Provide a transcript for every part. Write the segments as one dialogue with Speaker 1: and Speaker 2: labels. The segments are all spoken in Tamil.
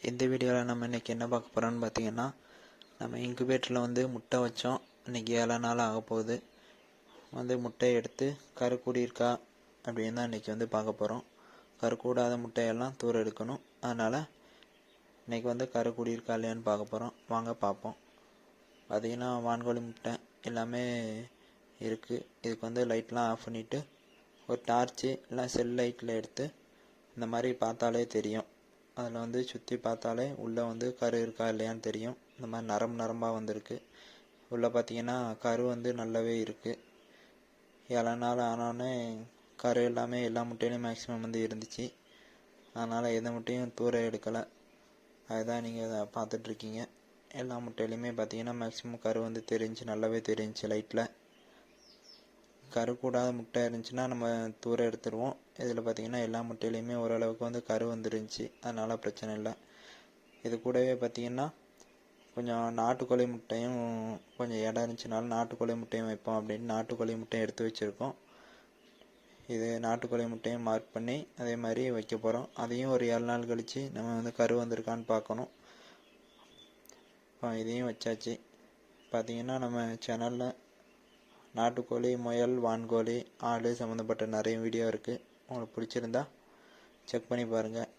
Speaker 1: இந்த வீடியோவில் நம்ம இன்றைக்கி என்ன பார்க்க போகிறோம்னு பார்த்தீங்கன்னா, நம்ம இன்குபேட்டரில் வந்து முட்டை வச்சோம். இன்றைக்கி 7 நாள் ஆக போகுது. முட்டையை எடுத்து கரு கூடியிருக்கா அப்படின்னு தான் இன்றைக்கி பார்க்க போகிறோம். கரு கூடாத முட்டையெல்லாம் தூர எடுக்கணும். அதனால் இன்றைக்கி கரு கூடியிருக்கா இல்லையான்னு பார்க்க போகிறோம். வாங்க பார்ப்போம். பார்த்திங்கன்னா வான்கோழி முட்டை எல்லாமே இருக்குது. இதுக்கு லைட்லாம் ஆஃப் பண்ணிவிட்டு ஒரு டார்ச்சு இல்லை செல் லைட்டில் எடுத்து இந்த மாதிரி பார்த்தாலே தெரியும். அதில் சுற்றி பார்த்தாலே உள்ளே கரு இருக்கா இல்லையான்னு தெரியும். இந்த மாதிரி நரம்பாக வந்திருக்கு. உள்ளே பார்த்தீங்கன்னா கரு நல்லாவே இருக்குது. 7 நாள் ஆனோடனே கரு எல்லாமே எல்லா முட்டையிலையும் மேக்ஸிமம் இருந்துச்சு. அதனால் எந்த முட்டையும் தூர எடுக்கலை. அதுதான் நீங்கள் பார்த்துட்ருக்கீங்க. எல்லா முட்டையிலையுமே பார்த்தீங்கன்னா மேக்ஸிமம் கரு தெரிஞ்சு நல்லாவே தெரிஞ்சு லைட்டில். கரு கூடாத முட்டை இருந்துச்சுன்னா நம்ம தூர எடுத்துருவோம். இதில் பார்த்திங்கன்னா எல்லா முட்டையிலையுமே ஓரளவுக்கு கரு வந்துருந்துச்சு. அதனால் பிரச்சனை இல்லை. இது கூடவே பார்த்திங்கன்னா கொஞ்சம் நாட்டுக்கோழி முட்டையும் கொஞ்சம் இடம் இருந்துச்சுனாலும் நாட்டுக்கோழி முட்டையும் வைப்போம் அப்படின்னு நாட்டுக்கோழி முட்டையும் எடுத்து வச்சுருக்கோம். இது நாட்டுக்கோழி முட்டையும் மார்க் பண்ணி அதே மாதிரி வைக்க போகிறோம். அதையும் ஒரு 7 நாள் கழித்து நம்ம கரு வந்திருக்கான்னு பார்க்கணும். இதையும் வச்சாச்சு. பார்த்திங்கன்னா நம்ம சேனலில் நாட்டுக்கோழி, முயல், வான்கோழி, ஆடு சம்மந்தப்பட்ட நிறைய வீடியோ இருக்குது. உங்களுக்கு பிடிச்சிருந்தா செக் பண்ணி பாருங்கள்.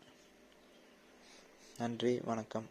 Speaker 1: நன்றி, வணக்கம்.